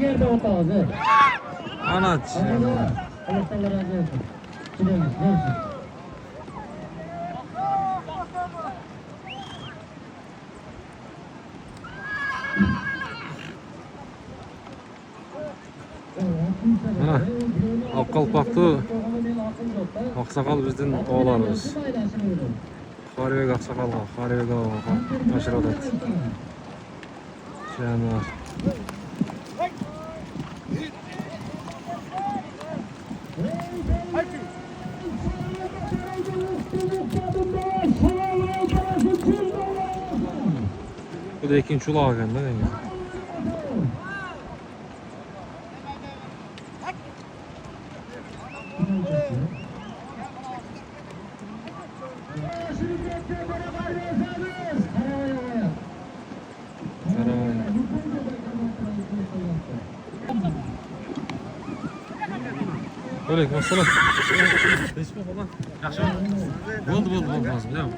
yerde ortağızı. Anacı. Kılıçdaroğlu razı olsun. Süleyman, neyse. Mana Akkalpak'ta Aksakal bizden oğlanımız. Karibek Aksakal'ga, Karibek Ağa'ga aşırı adat. Canlar. Bu da ikinci ulağı geldi değil mi? Öyle mesela. Resmi falan. Yaxşı. Oldu lazım değil mi?